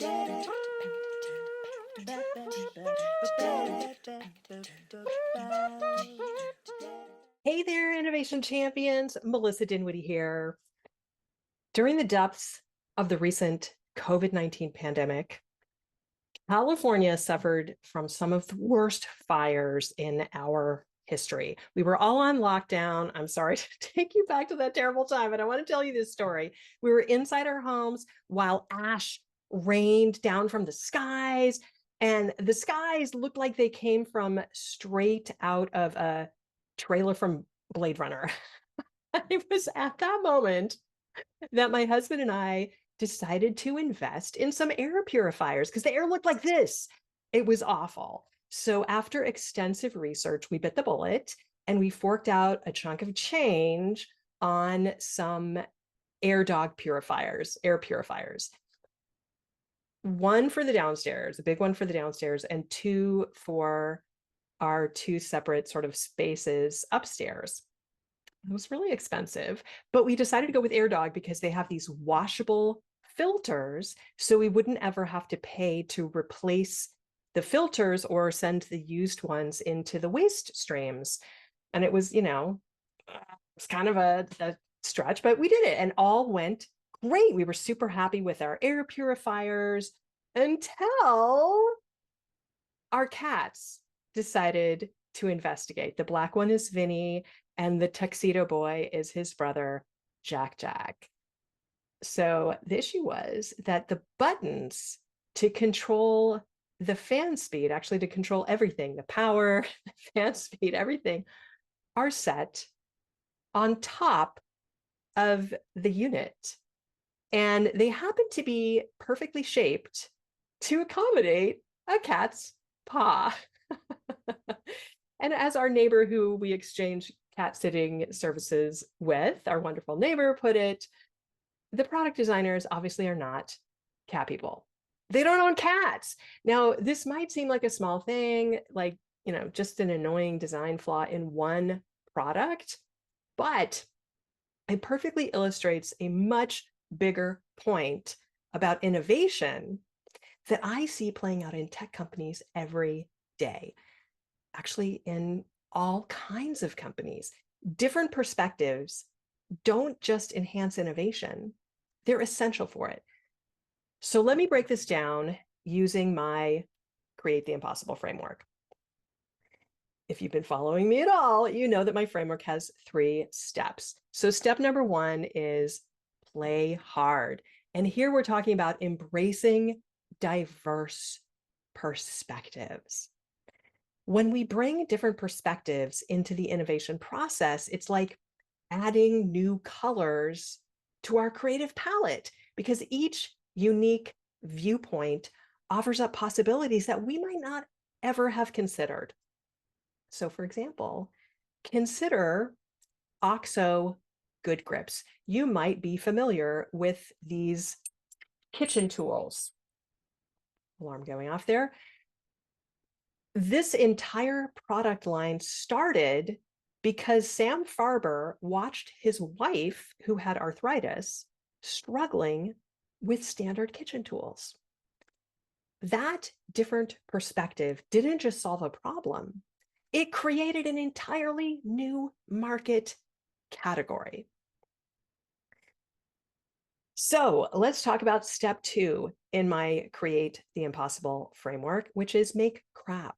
Hey there, innovation champions. Melissa Dinwiddie here. During the depths of the recent COVID-19 pandemic, California suffered from some of the worst fires in our history. We were all on lockdown. I'm sorry to take you back to that terrible time, but I want to tell you this story. We were inside our homes while ash rained down from the skies, and the skies looked like they came from straight out of a trailer from Blade Runner. It was at that moment that my husband and I decided to invest in some air purifiers because the air looked like this. It was awful. So after extensive research, we bit the bullet and we forked out a chunk of change on some air purifiers. One for the downstairs, a big one for the downstairs, and two for our two separate sort of spaces upstairs. It was really expensive, but we decided to go with AirDog because they have these washable filters, so we wouldn't ever have to pay to replace the filters or send the used ones into the waste streams. And it was, it's kind of a stretch, but we did it and all went great. We were super happy with our air purifiers until our cats decided to investigate. The black one is Vinny, and the tuxedo boy is his brother, Jack. So the issue was that the buttons to control the fan speed, actually to control everything, the power, the fan speed, everything, are set on top of the unit. And they happen to be perfectly shaped to accommodate a cat's paw. And as our neighbor who we exchange cat sitting services with, our wonderful neighbor, put it, the product designers obviously are not cat people. They don't own cats. Now, this might seem like a small thing, like, just an annoying design flaw in one product, but it perfectly illustrates a much bigger point about innovation that I see playing out in tech companies every day. Actually, in all kinds of companies. Different perspectives don't just enhance innovation, they're essential for it. So let me break this down using my Create the Impossible framework. If you've been following me at all, you know that my framework has 3 steps. So step number 1 is play hard. And here we're talking about embracing diverse perspectives. When we bring different perspectives into the innovation process, it's like adding new colors to our creative palette because each unique viewpoint offers up possibilities that we might not ever have considered. So for example, consider OXO Good Grips. You might be familiar with these kitchen tools. Alarm going off there. This entire product line started because Sam Farber watched his wife, who had arthritis, struggling with standard kitchen tools. That different perspective didn't just solve a problem, it created an entirely new market category. So let's talk about step 2 in my Create the Impossible framework, which is make crap.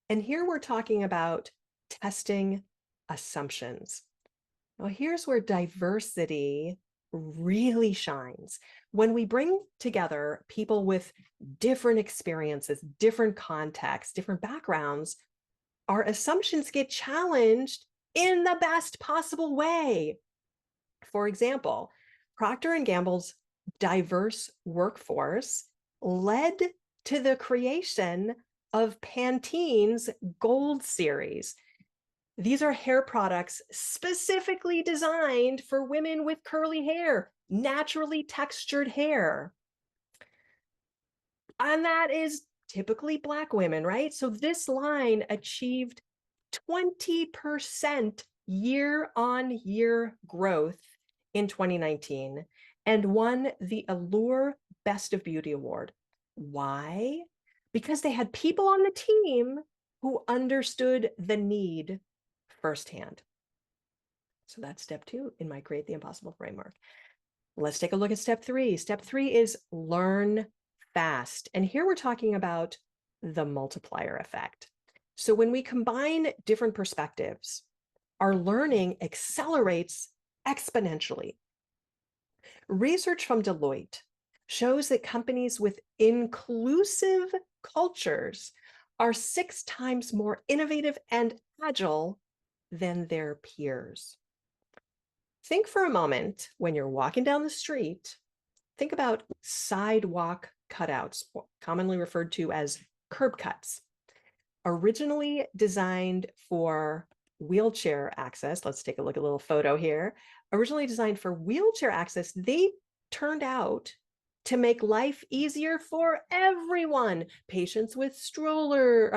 And here we're talking about testing assumptions. Now, here's where diversity really shines. When we bring together people with different experiences, different contexts, different backgrounds, our assumptions get challenged in the best possible way. For example, Procter & Gamble's diverse workforce led to the creation of Pantene's Gold series. These are hair products specifically designed for women with curly hair, naturally textured hair. And that is typically Black women, right? So this line achieved 20% year-on-year growth in 2019 and won the Allure Best of Beauty Award. Why? Because they had people on the team who understood the need firsthand. So that's step 2 in my Create the Impossible framework. Let's take a look at step 3. Step 3 is learn fast. And here we're talking about the multiplier effect. So when we combine different perspectives, our learning accelerates exponentially. Research from Deloitte shows that companies with inclusive cultures are 6 times more innovative and agile than their peers. Think for a moment when you're walking down the street, think about sidewalk cutouts, commonly referred to as curb cuts. Originally designed for wheelchair access, let's take a look at a little photo here. Originally designed for wheelchair access, they turned out to make life easier for everyone. Parents with strollers,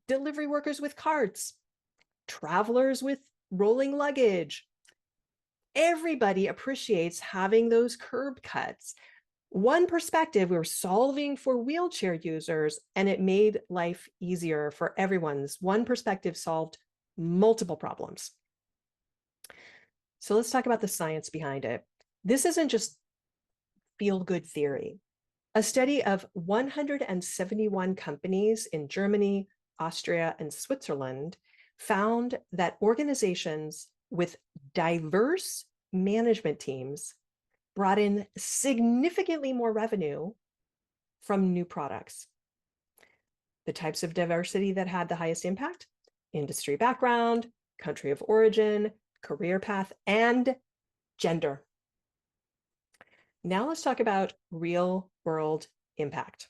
delivery workers with carts, travelers with rolling luggage. Everybody appreciates having those curb cuts. One perspective, we were solving for wheelchair users, and it made life easier for everyone's. One perspective solved multiple problems. So let's talk about the science behind it. This isn't just feel-good theory. A study of 171 companies in Germany, Austria, and Switzerland found that organizations with diverse management teams brought in significantly more revenue from new products. The types of diversity that had the highest impact: industry background, country of origin, career path, and gender. Now let's talk about real world impact.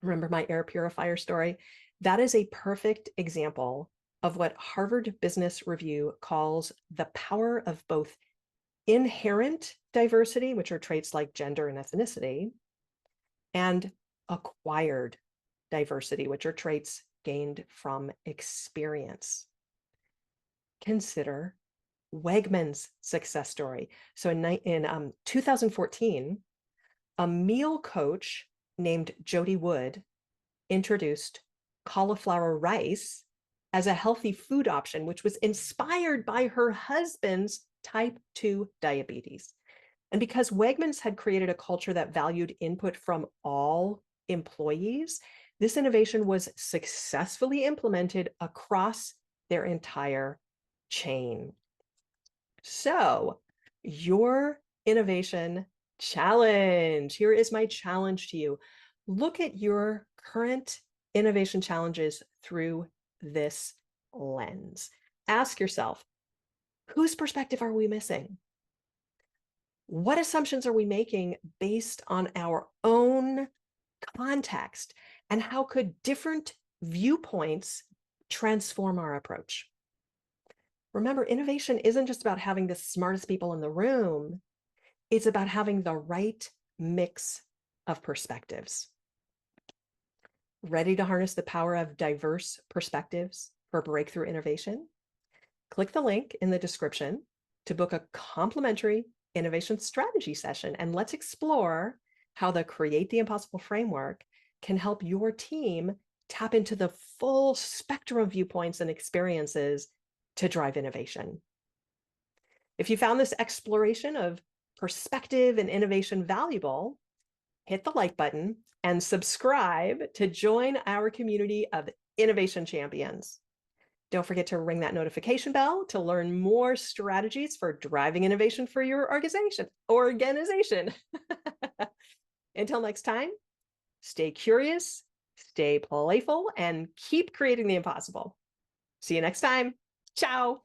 Remember my air purifier story? That is a perfect example of what Harvard Business Review calls the power of both inherent diversity, which are traits like gender and ethnicity, and acquired diversity, which are traits gained from experience. Consider Wegman's success story. So in 2014, a meal coach named Jody Wood introduced cauliflower rice as a healthy food option, which was inspired by her husband's type 2 diabetes. And because Wegmans had created a culture that valued input from all employees, this innovation was successfully implemented across their entire chain. So, your innovation challenge. Here is my challenge to you. Look at your current innovation challenges through this lens. Ask yourself, whose perspective are we missing? What assumptions are we making based on our own context? And how could different viewpoints transform our approach? Remember, innovation isn't just about having the smartest people in the room. It's about having the right mix of perspectives. Ready to harness the power of diverse perspectives for breakthrough innovation? Click the link in the description to book a complimentary innovation strategy session, and let's explore how the Create the Impossible framework can help your team tap into the full spectrum of viewpoints and experiences to drive innovation. If you found this exploration of perspective and innovation valuable, hit the like button and subscribe to join our community of innovation champions. Don't forget to ring that notification bell to learn more strategies for driving innovation for your organization. Until next time, stay curious, stay playful, and keep creating the impossible. See you next time. Ciao.